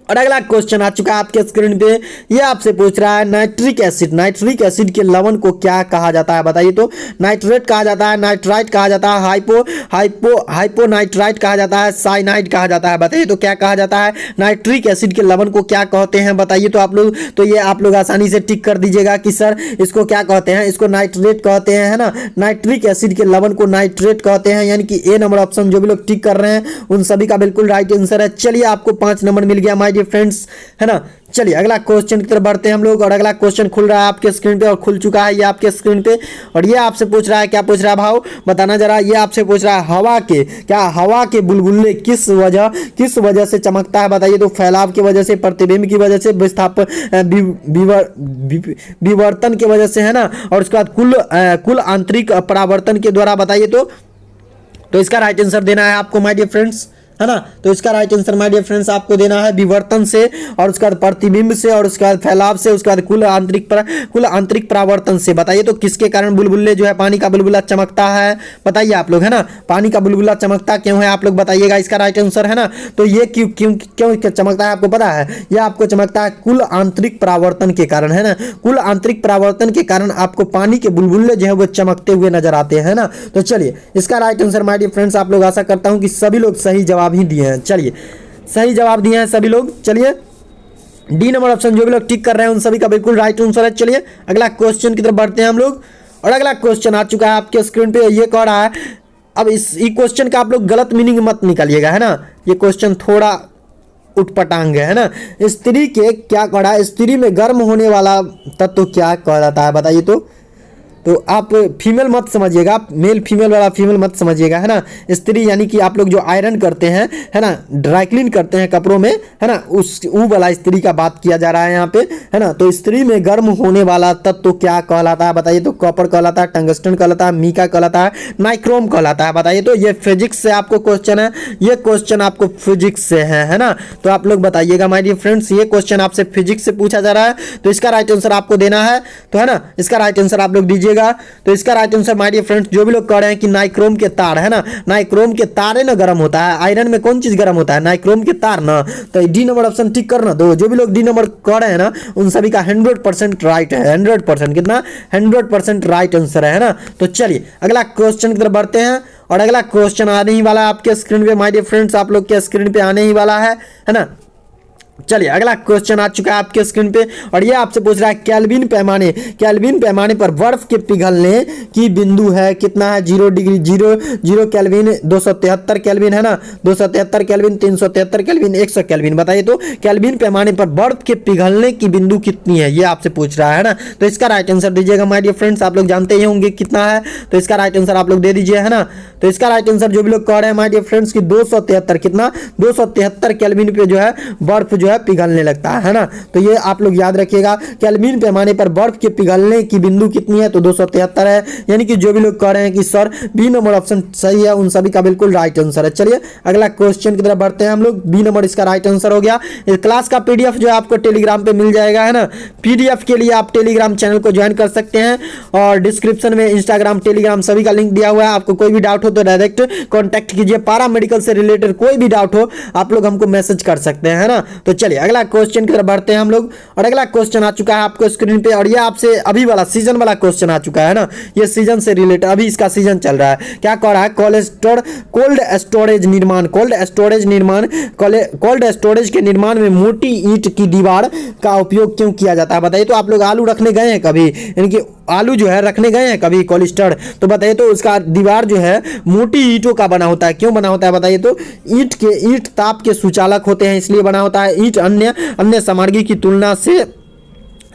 और अगला क्वेश्चन आ चुका है आपके स्क्रीन पे। ये आपसे पूछ रहा है नाइट्रिक एसिड के लवण को क्या कहा जाता है बताइए। तो नाइट्रेट कहा जाता है, नाइट्राइट कहा जाता है, हाइपोनाइट्राइट कहा जाता है, साइनाइड कहा जाता है। बताइए तो क्या कहा जाता है, नाइट्रिक एसिड के लवण को क्या कहते हैं बताइए। तो आप लोग तो ये आप लोग आसानी से टिक कर दीजिएगा कि सर इसको क्या कहते हैं, इसको नाइट्रेट कहते हैं, है ना। नाइट्रिक एसिड के लवण को नाइट्रेट कहते हैं, यानी कि ए नंबर ऑप्शन जो भी लोग टिक कर रहे हैं उन सभी का बिल्कुल राइट आंसर है। चलिए आपको 5 नंबर मिल गया माय फ्रेंड्स, है ना। चलिए अगला क्वेश्चन की तरफ बढ़ते हैं हम लोग। और अगला क्वेश्चन खुल रहा है आपके स्क्रीन पे और खुल चुका है ये आपके स्क्रीन पे। और ये आपसे पूछ रहा है, क्या पूछ रहा है भाव बताना जरा। ये आपसे पूछ रहा है हवा के बुलबुले किस वजह से चमकता है बताइए। तो फैलाव की वजह से, प्रतिबिंब की वजह से, विवर्तन की वजह से, है ना। और उसके बाद कुल आंतरिक परावर्तन के द्वारा बताइए। तो इसका राइट आंसर देना है आपको माय डियर फ्रेंड्स, है ना। तो इसका right answer my dear friends आपको देना है विवर्तन से, और उसके बाद प्रतिबिंब से, और उसके बाद फैलाव से, उसके बाद कुल आंतरिक परावर्तन से। बताइए तो किसके कारण बुलबुले जो है पानी का बुलबुला चमकता है बताइए आप लोग, है ना। पानी का बुलबुला चमकता क्यों है आप लोग बताइएगा, इसका राइट आंसर, है ना। तो ये क्यों चमकता है आपको पता है। ये आपको चमकता है कुल आंतरिक परावर्तन के कारण, है ना। कुल आंतरिक परावर्तन के कारण आपको पानी के बुलबुले जो है वो चमकते हुए नजर आते हैं, ना। तो चलिए इसका right answer my dear friends आप लोग आशा करता हूं कि सभी लोग सही जवाब ही दिए हैं। चलिए सही जवाब दिए हैं सभी लोग। चलिए डी नंबर ऑप्शन जो भी लोग टिक कर रहे हैं उन सभी का बिल्कुल राइट आंसर है। चलिए अगला क्वेश्चन की तरफ बढ़ते हैं हम लोग। और अगला क्वेश्चन आ चुका है आपके स्क्रीन पे। ये कह रहा है, अब इस क्वेश्चन का आप लोग गलत मीनिंग मत निकालिएगा, है ना। ये क्वेश्चन थोड़ा उटपटांग है ना। स्त्री के क्या कह रहा है, स्त्री में गर्म होने वाला तत्व क्या कह जाता है बताइए। तो आप फीमेल मत समझिएगा, मेल फीमेल वाला फीमेल मत समझिएगा, है ना। स्त्री यानी कि आप लोग जो आयरन करते हैं, है ना, ड्राई क्लीन करते हैं कपड़ों में, है ना, वो वाला स्त्री का बात किया जा रहा है यहाँ पे, है ना। तो स्त्री में गर्म होने वाला तत्व तो क्या कहलाता है बताइए। तो कॉपर कहलाता है, टंगस्टन कहलाता है, मीका कहलाता है, नाइक्रोम कहलाता है बताइए। तो ये फिजिक्स से आपको क्वेश्चन है, ये क्वेश्चन आपको फिजिक्स से है ना। तो आप लोग बताइएगा माय डियर फ्रेंड्स, ये क्वेश्चन आपसे फिजिक्स से पूछा जा रहा है, तो इसका राइट आंसर आपको देना है, तो है ना। इसका राइट आंसर आप लोग दीजिए। तो इसका right answer my dear friends जो भी लोग कह रहे हैं कि नाइक्रोम के तार, है ना, नाइक्रोम के तार ना गर्म होता है। आयरन में कौन चीज गर्म होता है, नाइक्रोम के तार ना। तो डी नंबर ऑप्शन टिक करना दो। जो भी लोग डी नंबर कह रहे हैं ना उन सभी का 100% राइट है। 100% कितना, 100% राइट आंसर है ना। तो चलिए अगला क्वेश्चन की तरफ बढ़ते हैं। और अगला क्वेश्चन आने ही वाला है आपके स्क्रीन पे माय डियर फ्रेंड्स, आप लोग के स्क्रीन पे आने ही वाला है ना। चलिए अगला क्वेश्चन आ चुका है आपके स्क्रीन पे। और ये आपसे पूछ रहा है केल्विन पैमाने पर बर्फ के पिघलने की बिंदु है कितना है। 0 डिग्री, 0 केल्विन, 273 केल्विन, है ना, 273 केल्विन, 373 केल्विन, 100 केल्विन। बताइए तो केल्विन पैमाने पर बर्फ के पिघलने की बिंदु कितनी है, ये आपसे पूछ रहा है ना। तो इसका राइट आंसर दीजिएगा माय डियर फ्रेंड्स, आप लोग जानते ही होंगे कितना है। तो इसका राइट आंसर आप लोग दे दीजिए, है ना। तो इसका राइट आंसर जो भी लोग कह रहे हैं माय डियर फ्रेंड्स की 273 कितना, 273 केल्विन पे जो है बर्फ जो है पिघलने लगता है ना। तो ये आप लोग याद रखिएगा, केल्विन पैमाने पर बर्फ के पिघलने की बिंदु कितनी है। तो 273 है, यानी कि जो भी लोग कह रहे हैं कि सर बी नंबर ऑप्शन सही है उन सभी का बिल्कुल राइट आंसर है। चलिए अगला क्वेश्चन की तरफ बढ़ते हैं हम लोग। बी नंबर इसका राइट आंसर हो गया। इस क्लास का पीडीएफ जो है आपको टेलीग्राम पे मिल जाएगा, है ना। पीडीएफ के लिए आप टेलीग्राम चैनल को ज्वाइन कर सकते हैं और डिस्क्रिप्शन में इंस्टाग्राम, टेलीग्राम सभी का लिंक दिया हुआ है। आपको कोई भी डाउट हो तो डायरेक्ट कॉन्टैक्ट कीजिए। पारा मेडिकल से रिलेटेड कोई भी डाउट हो आप लोग हमको मैसेज कर सकते हैं, है ना। तो चलिए अगला क्वेश्चन की तरफ बढ़ते हैं हम लोग। और अगला क्वेश्चन आ चुका है आपको स्क्रीन पे। और ये आपसे अभी वाला सीजन वाला क्वेश्चन आ चुका है ना। ये सीजन से रिलेटेड, अभी इसका सीजन चल रहा है। क्या कह रहा है, कोल्ड स्टोरेज के निर्माण में मोटी ईंट की दीवार का उपयोग क्यों किया जाता है बताइए। तो आप लोग आलू रखने गए हैं कभी, यानी कि आलू जो है रखने गए हैं कभी कोल्ड स्टोर, तो बताइए तो उसका दीवार जो है मोटी ईंटों का बना होता है। क्यों बना होता है बताइए। तो ईंट ताप के सुचालक होते हैं इसलिए बना होता है। ईंट अन्य सामग्री की तुलना से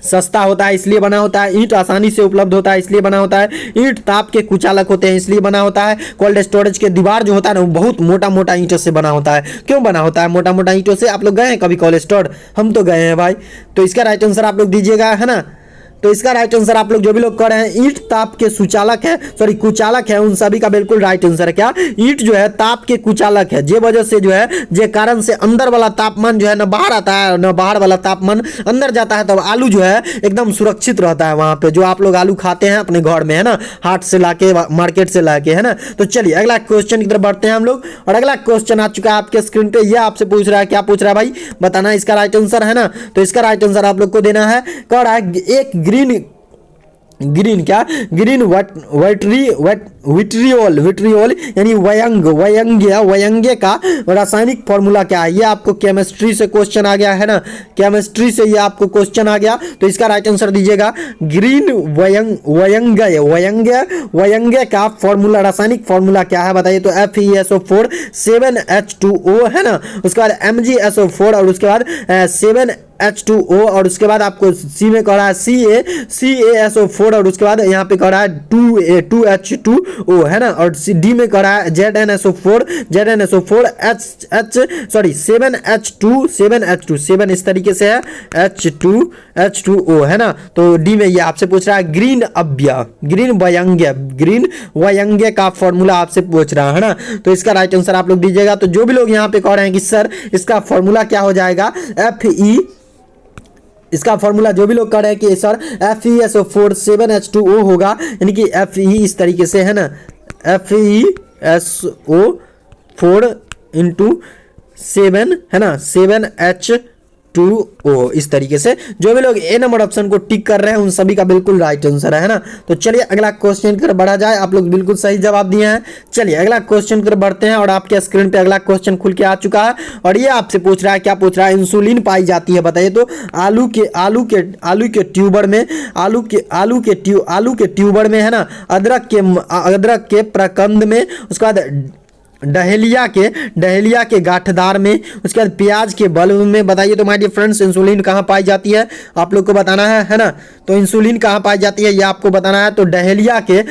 सस्ता होता है इसलिए बना होता है। ईंट आसानी से उपलब्ध होता है इसलिए बना होता है। ईंट ताप के कुचालक होते हैं इसलिए बना होता है। कोल्ड स्टोरेज के दीवार जो होता है ना वो बहुत मोटा मोटा ईंटों से बना होता है। क्यों बना होता है मोटा मोटा ईंटों से, आप लोग गए हैं कभी कोल्ड स्टोर, हम तो गए हैं भाई। तो इसका राइट आंसर आप लोग दीजिएगा, है ना। तो इसका राइट आंसर आप लोग जो भी लोग कर रहे हैं ईंट ताप के सुचालक है, सॉरी कुचालक है, उन सभी का बिल्कुल राइट आंसर है। क्या ईंट जो है ताप के कुचालक है, जे वजह से जो है जे कारण से अंदर वाला तापमान जो है ना बाहर आता है, ना बाहर वाला तापमान अंदर जाता है, तब आलू जो है एकदम सुरक्षित रहता है वहां पे, जो आप लोग आलू खाते हैं अपने घर में, है ना, हाट से लाके, मार्केट से लाके, है ना। तो चलिए अगला क्वेश्चन की तरफ बढ़ते हैं हम लोग, और अगला क्वेश्चन आ चुका है आपके स्क्रीन पे। ये आपसे पूछ रहा है, क्या पूछ रहा है भाई, बताना इसका राइट आंसर, है ना। तो इसका राइट आंसर आप लोग को देना है, कह रहा है एक ग्रीन विट्रियोल यानी वयंगे का रासायनिक फॉर्मूला क्या है। ये आपको केमिस्ट्री से क्वेश्चन आ गया, है ना, केमिस्ट्री से ये आपको क्वेश्चन आ गया। तो इसका राइट आंसर दीजिएगा, ग्रीन वयंगे का फॉर्मूला, रासायनिक फॉर्मूला क्या है बताइए। तो FeSO4 7H2O, है ना, उसके बाद MgSO4 और उसके बाद 7H2O और उसके बाद आपको सी में कह रहा है CaSO4 और उसके बाद यहाँ पे कह रहा है 2H2O, है ना, और डी में कह रहा है ZnSO4 7 इस तरीके से है H2O, है ना। तो डी में ये आपसे पूछ रहा है ग्रीन वयंगे का फॉर्मूला आपसे पूछ रहा है ना। तो इसका राइट आंसर आप लोग दीजिएगा। तो जो भी लोग यहाँ पे कह रहे हैं कि सर इसका फॉर्मूला क्या हो जाएगा, इसका फॉर्मूला जो भी लोग कर रहे हैं कि सर FeSO4 7H2O होगा, यानी कि Fe इस तरीके से, है ना, FeSO4 इंटू 7, है ना, 7H2O, इस तरीके से जो भी लोग ए नंबर ऑप्शन को टिक कर रहे हैं उन सभी का बिल्कुल राइट आंसर है ना। तो चलिए अगला क्वेश्चन की तरफ बढ़ा जाए, आप लोग बिल्कुल सही जवाब दिए हैं। चलिए अगला क्वेश्चन की तरफ बढ़ते हैं, और आपके स्क्रीन पे अगला क्वेश्चन खुल के आ चुका है, और ये आपसे पूछ रहा है, क्या पूछ रहा है, इंसुलिन पाई जाती है बताइए। तो आलू के ट्यूबर में, आलू के ट्यूबर में, है ना, अदरक के प्रकंद में, उसके बाद डहेलिया के गांठदार में, उसके बाद प्याज के बल्ब में। बताइए तो माय डियर फ्रेंड्स इंसुलिन कहाँ पाई जाती है, आप लोग को बताना है ना। तो इंसुलिन कहाँ पाई जाती है ये आपको बताना है। तो डहेलिया के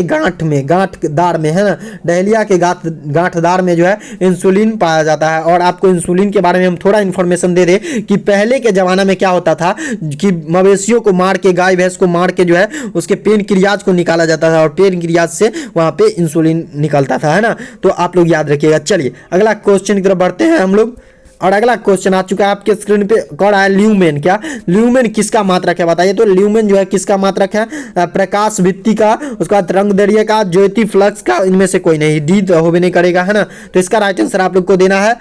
गांठदार में, है ना, डहेलिया के गांठदार में जो है इंसुलिन पाया जाता है। और आपको इंसुलिन के बारे में हम थोड़ा इन्फॉर्मेशन दे दें कि पहले के जमाना में क्या होता था कि मवेशियों को मार के, गाय भैंस को मार के जो है उसके पेनक्रियाज को निकाला जाता था, और पेनक्रियाज से वहाँ पे इंसुलिन निकलता था, है ना। तो आप लोग याद रखिएगा। चलिए अगला क्वेश्चन की तरफ बढ़ते हैं हम लोग, और अगला क्वेश्चन आ चुका है आपके स्क्रीन पे, कौन है ल्यूमेन। क्या ल्यूमेन किसका मात्रक है बताइए। तो ल्यूमेन जो है किसका मात्रक है, प्रकाश भित्ति का, उसका रंग दैर्ध्य का, ज्योति फ्लक्स का, इनमें से कोई नहीं, डी तो होवे नहीं करेगा, है ना। तो इसका राइट आंसर आप लोग को देना है।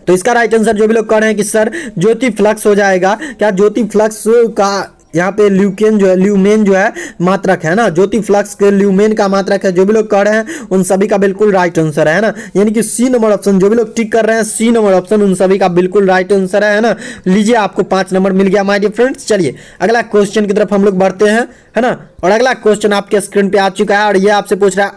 तो इसका राइट आंसर जो भी लोग कह रहे हैं कि सर ज्योति फ्लक्स हो जाएगा, क्या ज्योति फ्लक्स का यहाँ पे ल्यूमेन जो है मात्रक है ना, ज्योति फ्लक्स के ल्यूमेन का मात्रक है, जो भी लोग कह रहे हैं उन सभी का बिल्कुल राइट आंसर है ना। यानी कि सी नंबर ऑप्शन, जो भी लोग टिक कर रहे हैं सी नंबर ऑप्शन, उन सभी का बिल्कुल राइट आंसर है ना। लीजिए आपको 5 नंबर मिल गया माय डियर फ्रेंड्स। चलिए अगला क्वेश्चन की तरफ हम लोग बढ़ते हैं, है ना। और अगला क्वेश्चन आपके स्क्रीन पे आ चुका है, और ये आपसे पूछ रहा है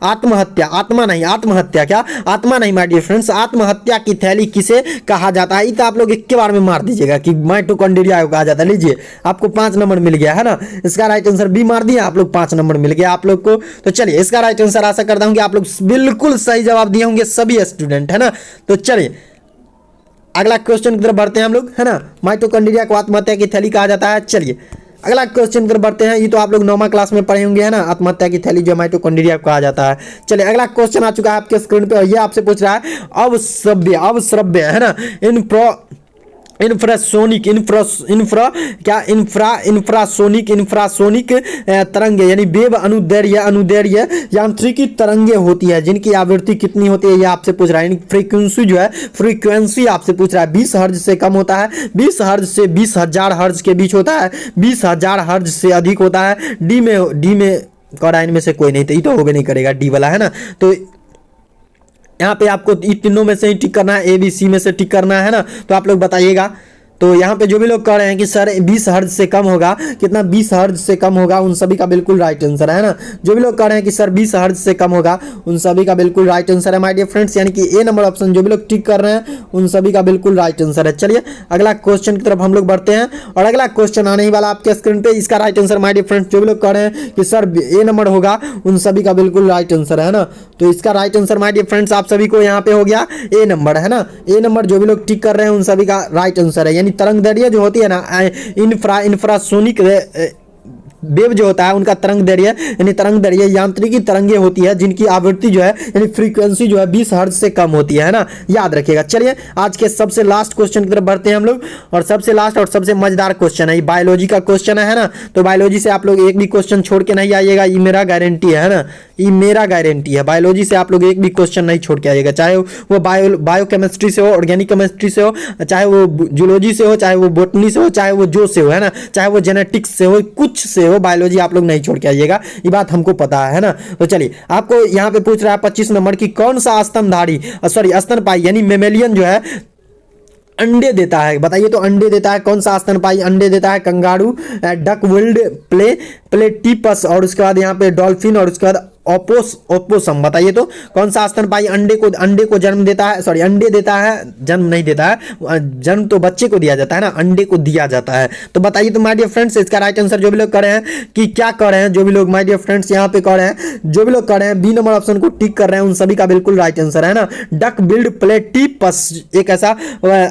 आत्महत्या माय डियर फ्रेंड्स, आत्महत्या की थैली किसे कहा जाता है। तो आप लोग एक के बार में मार दीजिएगा कि माइटोकॉन्ड्रिया को कहा जाता है। लीजिए आपको 5 नंबर मिल गया, है ना। इसका राइट आंसर बी मार दिया आप लोग, 5 नंबर मिल गया आप लोग को। तो चलिए इसका राइट आंसर आशा करता हूं कि आप लोग बिल्कुल सही जवाब दिए होंगे सभी स्टूडेंट, है ना। तो चलिए अगला क्वेश्चन की तरफ बढ़ते हैं हम लोग, है ना। माइटोकॉन्ड्रिया को आत्महत्या की थैली कहा जाता है। चलिए अगला क्वेश्चन की तरफ बढ़ते हैं। ये तो आप लोग 9वां क्लास में पढ़े होंगे, है ना, आत्महत्या की थैली जो माइटोकॉन्ड्रिया को कहा जाता है। चलिए अगला क्वेश्चन आ चुका है आपके स्क्रीन पे, और ये आपसे पूछ रहा है अवश्रव्य, है ना, इंफ्रासोनिक तरंगे यानी वेव अनुदैर्घ्य यांत्रिकी तरंगे होती है, जिनकी आवृत्ति कितनी होती है ये आपसे पूछ रहा है। फ्रीक्वेंसी जो है, फ्रीक्वेंसी आपसे पूछ रहा है 20 हर्ट्ज से कम होता है, 20 हर्ट्ज से 20,000 हर्ट्ज के बीच होता है, 20,000 हर्ट्ज से अधिक होता है। डी में कॉर्डाइन में से कोई नहीं, तो ये तो होबे नहीं करेगा डी वाला, है ना। तो यहाँ पे आपको तीनों में से ही टिक करना है, ABC में से टिक करना है ना। तो आप लोग बताइएगा। तो यहाँ पे जो भी लोग कह रहे हैं कि सर 20 हर्ट्ज से कम होगा, कितना 20 हर्ट्ज से कम होगा, उन सभी का बिल्कुल राइट आंसर है ना। जो भी लोग कह रहे हैं कि सर 20 हर्ट्ज से कम होगा, उन सभी का बिल्कुल राइट आंसर है माय डियर फ्रेंड्स। यानी कि ए नंबर ऑप्शन जो भी लोग टिक कर रहे हैं उन सभी का बिल्कुल राइट आंसर है। चलिए अगला क्वेश्चन की तरफ हम लोग बढ़ते हैं, और अगला क्वेश्चन आने ही वाला आपके स्क्रीन पे। इसका right answer my dear friends जो भी लोग कह रहे हैं कि सर ए नंबर होगा, उन सभी का बिल्कुल राइट आंसर है ना। तो इसका right answer my dear friends आप सभी को यहाँ पे हो गया ए नंबर, है ना। ए नंबर जो भी लोग टिक कर रहे हैं उन सभी का राइट आंसर है। यानी यानी तरंग दैर्ध्य जो होती है ना, इंफ्रासोनिक वेव जो होता है उनका तरंग दैर्ध्य यानी तरंग दैर्ध्य यांत्रिकी तरंगे होती है जिनकी आवृत्ति जो है यानी फ्रीक्वेंसी जो है 20 हर्ट्ज से कम होती है ना, याद रखिएगा। चलिए आज के सबसे लास्ट क्वेश्चन की तरफ बढ़ते हैं हम लोग, और सबसे लास्ट और सबसे मजेदार क्वेश्चन है, ये बायोलॉजी का क्वेश्चन है ना। तो बायोलॉजी से आप लोग एक भी क्वेश्चन छोड़ के नहीं आइएगा, ये मेरा गारंटी है ना, ये मेरा गारंटी है। बायोलॉजी से आप लोग एक भी क्वेश्चन नहीं छोड़ के आइएगा, चाहे वो बायोकेमिस्ट्री से हो, ऑर्गेनिक केमिस्ट्री से हो, चाहे वो जूलॉजी से हो, चाहे वो बोटनी से हो, चाहे वो जो से हो, है ना, चाहे वो जेनेटिक्स से हो, कुछ से हो, बायोलॉजी आप लोग नहीं छोड़ के आइएगा, ये बात हमको पता है ना। तो चलिए आपको यहाँ पे पूछ रहा है 25 नंबर की, कौन सा स्तनधारी स्तनपाई यानी मेमेलियन जो है अंडे देता है, बताइए तो अंडे देता है, कौन सा स्तनपाई अंडे देता है? कंगारू, डक विल्ड, प्लेटिपस, और उसके बाद यहाँ पे डॉल्फिन, और उसके बाद ओपोसम। बताइए तो कौन सा स्तनपाई अंडे को जन्म देता है, सॉरी अंडे देता है, जन्म नहीं देता है, जन्म तो बच्चे को दिया जाता है ना, अंडे को दिया जाता है। तो बताइए तो माय डियर फ्रेंड्स इसका राइट आंसर जो भी लोग कर रहे हैं कि क्या कर रहे हैं, जो भी लोग माय डियर फ्रेंड्स यहाँ पे कर रहे हैं, जो भी लोग कर रहे हैं बी नंबर ऑप्शन को टिक कर रहे हैं, उन सभी का बिल्कुल राइट आंसर है ना। डक बिल्ड प्लेटिपस एक ऐसा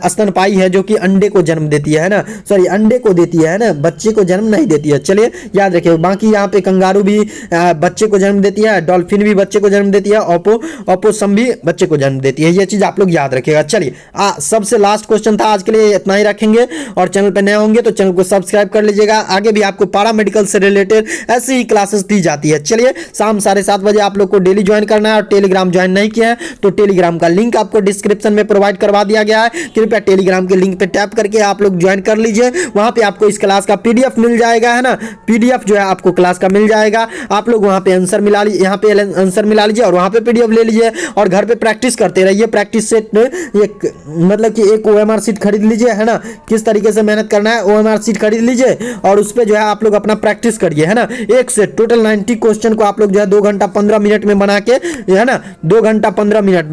स्तनपाई है जो कि अंडे को जन्म देती है ना, सॉरी अंडे को देती है ना, बच्चे को जन्म नहीं देती है। चलिए याद रखिए, बाकी यहाँ पे कंगारू भी बच्चे को जन्म देती है, डॉल्फिन भी बच्चे को जन्म देती है, ओपोसम भी बच्चे को जन्म देती है, ये चीज आप लोग याद रखिएगा। चलिए सबसे लास्ट क्वेश्चन था आज के लिए, इतना ही रखेंगे, और चैनल पर नए होंगे तो चैनल को सब्सक्राइब कर लीजिएगा, आगे भी आपको पारा मेडिकल से रिलेटेड ऐसी ही क्लासेस दी जाती है। चलिए शाम 7:30 बजे आप लोग को डेली ज्वाइन करना है, और टेलीग्राम ज्वाइन नहीं किया है तो टेलीग्राम का लिंक आपको डिस्क्रिप्शन में प्रोवाइड करवा दिया गया है, कृपया टेलीग्राम के लिंक पे टैप करके आप लोग ज्वाइन कर लीजिए, वहां पे आपको इस क्लास का पीडीएफ मिल जाएगा, है ना, पीडीएफ जो है आपको क्लास का मिल जाएगा, आप लोग वहां पे आंसर मिला लीजिए, यहाँ पे आंसर मिला लीजिए और वहां पे पीडीएफ ले लीजिए, और घर पे प्रैक्टिस करते रहिए। प्रैक्टिस सेट एक मतलब कि एक ओएमआर शीट खरीद लीजिए, है ना, किस तरीके से मेहनत करना है ओएमआर शीट खरीद लीजिए, और उस पे जो है आप लोग अपना प्रैक्टिस करिए, है ना। एक से टोटल 90 क्वेश्चन को आप लोग जो है 2 घंटा 15 मिनट में बना के, है ना, 2 घंटा 15 मिनट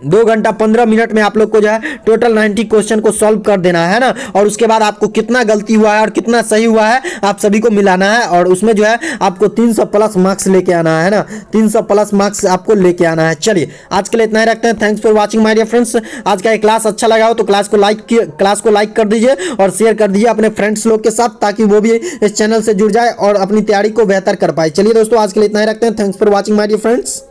2 घंटा 15 मिनट में आप लोग को जो है टोटल 90 क्वेश्चन को सॉल्व कर देना है ना, और उसके बाद आपको कितना गलती हुआ है और कितना सही हुआ है आप सभी को मिलाना है, और उसमें जो है आपको 300 प्लस मार्क्स लेके आना है ना, 300 प्लस मार्क्स आपको लेके आना है। चलिए आज के लिए इतना ही रखते हैं, thanks for watching my dear friends. आज का ये क्लास अच्छा लगा हो तो क्लास को लाइक कर दीजिए और शेयर कर दीजिए अपने फ्रेंड्स लोग के साथ, ताकि वो भी इस चैनल से जुड़ जाए और अपनी तैयारी को बेहतर कर पाए। चलिए दोस्तों आज के लिए इतना ही रखते हैं, thanks for watching my dear friends.